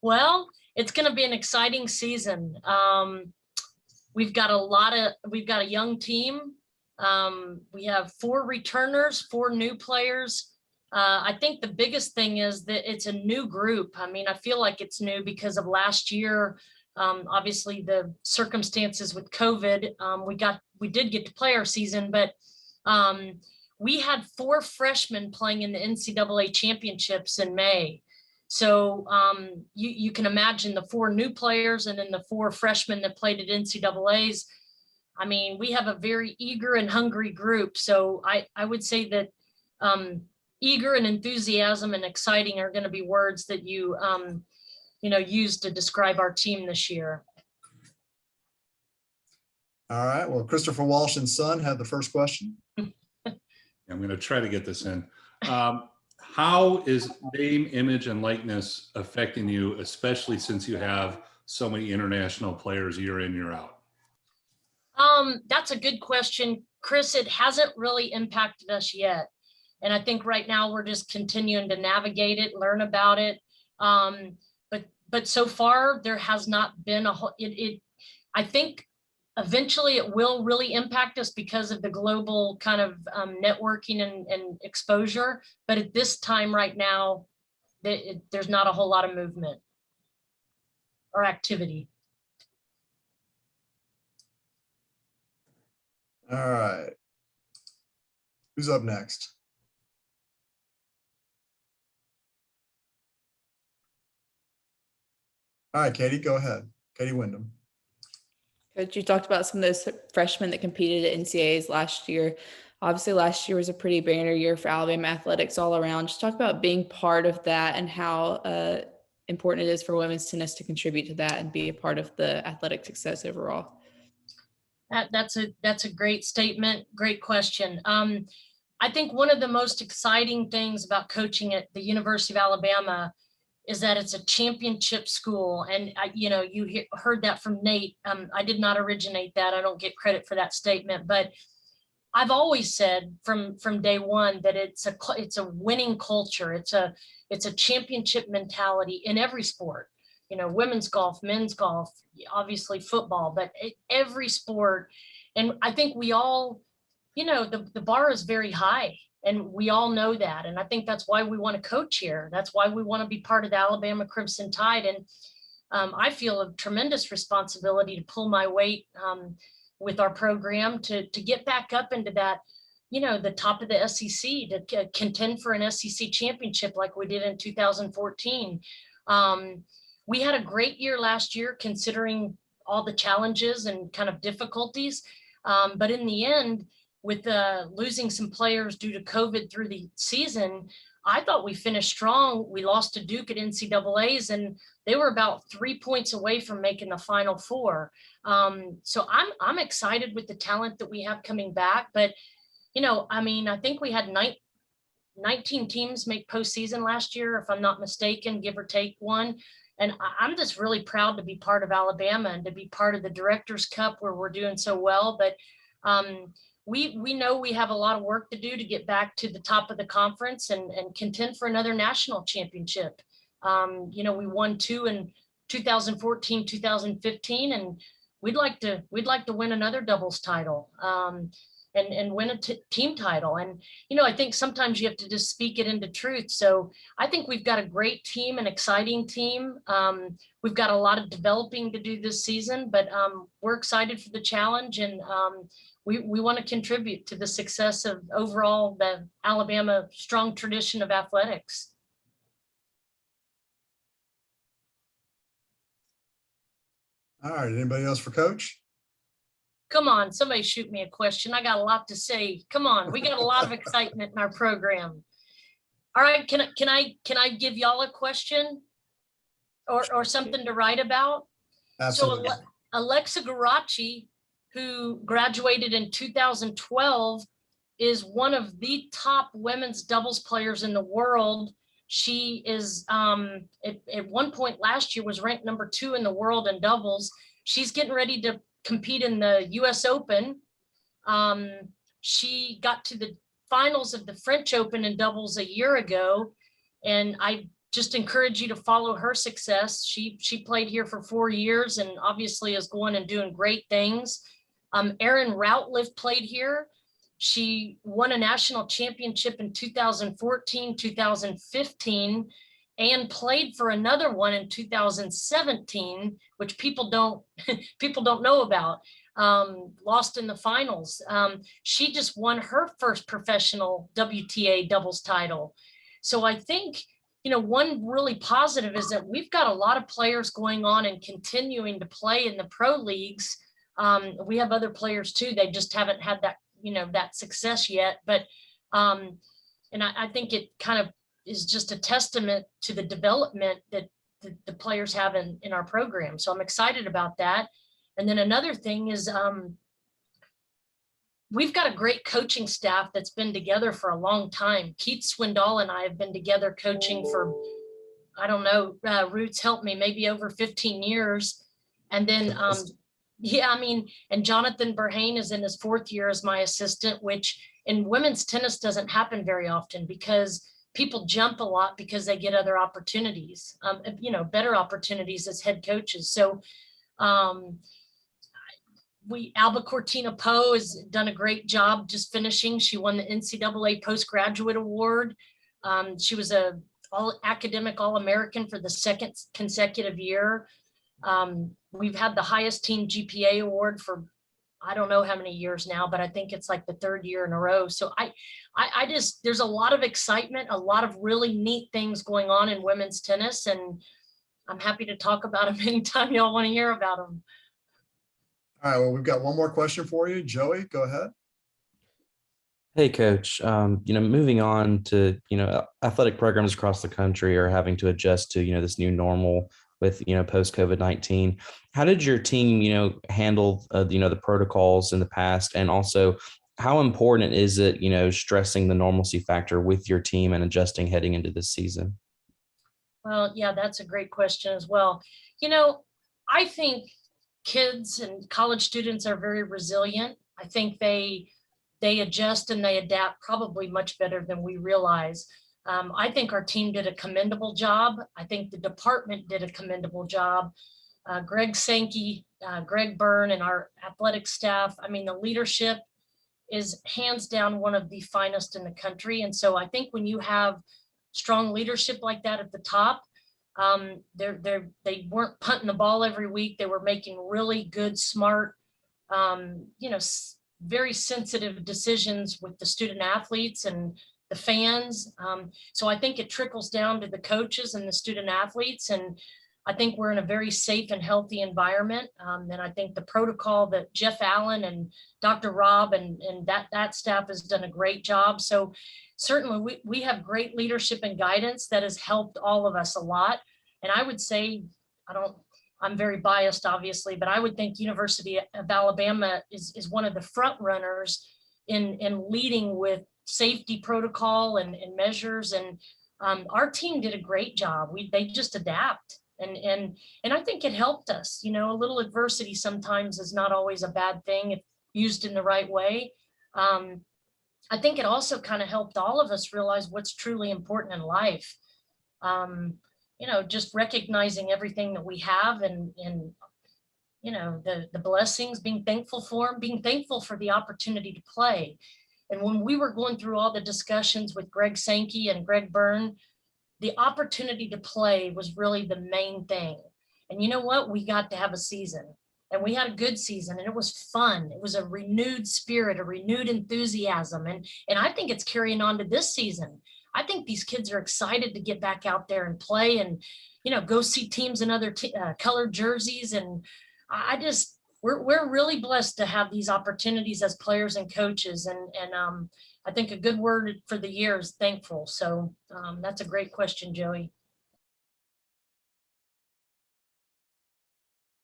Well, it's going to be an exciting season. We've got a young team. We have 4 returners, 4 new players. I think the biggest thing is that it's a new group. I mean, I feel like it's new because of last year. Obviously the circumstances with COVID, we did get to play our season, but we had 4 freshmen playing in the NCAA championships in May. So you can imagine the 4 new players and then the 4 freshmen that played at NCAAs. I mean, we have a very eager and hungry group. So I would say that eager and enthusiasm and exciting are going to be words that you use to describe our team this year. All right. Well, Christopher Walsh and Son have the first question. I'm going to try to get this in. How is name, image, and likeness affecting you, especially since you have so many international players year in, year out? That's a good question, Chris. It hasn't really impacted us yet. And I think right now we're just continuing to navigate it, learn about it. But so far there has not been I think eventually it will really impact us because of the global kind of networking and exposure. But at this time right now, there's not a whole lot of movement or activity. All right. Who's up next? All right, Katie, go ahead. Katie Wyndham. Coach, you talked about some of those freshmen that competed at NCAAs last year. Obviously, last year was a pretty banner year for Alabama athletics all around. Just talk about being part of that and how important it is for women's tennis to contribute to that and be a part of the athletic success overall. That's a great statement. Great question. I think one of the most exciting things about coaching at the University of Alabama is that it's a championship school. And you heard that from Nate. I did not originate that. I don't get credit for that statement, but I've always said from day one that it's a winning culture. It's a championship mentality in every sport, women's golf, men's golf, obviously football, but every sport. And I think we all, the bar is very high. And we all know that. And I think that's why we want to coach here. That's why we want to be part of the Alabama Crimson Tide. And I feel a tremendous responsibility to pull my weight with our program to get back up into that, the top of the SEC, to contend for an SEC championship like we did in 2014. We had a great year last year, considering all the challenges and kind of difficulties. But in the end, with losing some players due to COVID through the season, I thought we finished strong. We lost to Duke at NCAAs, and they were about 3 points away from making the Final Four. So I'm excited with the talent that we have coming back. But, I think we had 19 teams make postseason last year, if I'm not mistaken, give or take one. And I'm just really proud to be part of Alabama and to be part of the Directors' Cup where we're doing so well. But we know we have a lot of work to do to get back to the top of the conference and contend for another national championship. We won 2 in 2014, 2015, and we'd like to win another doubles title and win a team title. And, I think sometimes you have to just speak it into truth. So I think we've got a great team, an exciting team. We've got a lot of developing to do this season, but we're excited for the challenge, and we want to contribute to the success of overall the Alabama strong tradition of athletics. All right. Anybody else for Coach? Come on, somebody shoot me a question. I got a lot to say. Come on, we got a lot of excitement in our program. All right, can I give y'all a question or something to write about? Absolutely. So Alexa Garachi, who graduated in 2012, is one of the top women's doubles players in the world. She is at one point last year was ranked number 2 in the world in doubles. She's getting ready to compete in the US Open. She got to the finals of the French Open in doubles a year ago. And I just encourage you to follow her success. She played here for 4 years and obviously is going and doing great things. Erin Routliff played here. She won a national championship in 2014, 2015, and played for another one in 2017, which people don't know about. Lost in the finals. She just won her first professional WTA doubles title. So I think, one really positive is that we've got a lot of players going on and continuing to play in the pro leagues. We have other players too. They just haven't had that, that success yet. But, and I think it kind of is just a testament to the development that the players have in our program. So I'm excited about that. And then another thing is, we've got a great coaching staff that's been together for a long time. Keith Swindoll and I have been together coaching for, I don't know, Ruth's helped me, maybe over 15 years. And then, and Jonathan Berhane is in his 4th year as my assistant, which in women's tennis doesn't happen very often because people jump a lot because they get other opportunities, better opportunities as head coaches. So, Alba Cortina Poe has done a great job just finishing. She won the NCAA postgraduate award. She was a academic All-American for the 2nd consecutive year. We've had the highest team GPA award for, I don't know how many years now, but I think it's like the 3rd year in a row. So I just, there's a lot of excitement, a lot of really neat things going on in women's tennis. And I'm happy to talk about them anytime y'all want to hear about them. All right, well, we've got one more question for you. Joey, go ahead. Hey, Coach. Moving on to, athletic programs across the country are having to adjust to, this new normal with, post-COVID-19. How did your team, handle, the protocols in the past? And also, how important is it, stressing the normalcy factor with your team and adjusting heading into this season? Well, yeah, that's a great question as well. I think kids and college students are very resilient. I think they adjust and they adapt probably much better than we realize. I think our team did a commendable job. I think the department did a commendable job. Greg Sankey, Greg Byrne, and our athletic staff. I mean, the leadership is hands down one of the finest in the country. And so I think when you have strong leadership like that at the top, they weren't punting the ball every week. They were making really good, smart, very sensitive decisions with the student athletes and the fans. So I think it trickles down to the coaches and the student athletes. And I think we're in a very safe and healthy environment. And I think the protocol that Jeff Allen and Dr. Rob and that staff has done a great job. So certainly we have great leadership and guidance that has helped all of us a lot. And I would say, I'm very biased, obviously, but I would think University of Alabama is one of the front runners in leading with safety protocol and measures. And our team did a great job. They just adapt. And I think it helped us. A little adversity sometimes is not always a bad thing if used in the right way. I think it also kind of helped all of us realize what's truly important in life. Just recognizing everything that we have and the blessings, being thankful for them, being thankful for the opportunity to play. And when we were going through all the discussions with Greg Sankey and Greg Byrne, the opportunity to play was really the main thing. And you know what? We got to have a season. And we had a good season and it was fun. It was a renewed spirit, a renewed enthusiasm. And I think it's carrying on to this season. I think these kids are excited to get back out there and play and, go see teams in other colored jerseys. And we're really blessed to have these opportunities as players and coaches. And I think a good word for the year is thankful. So that's a great question, Joey.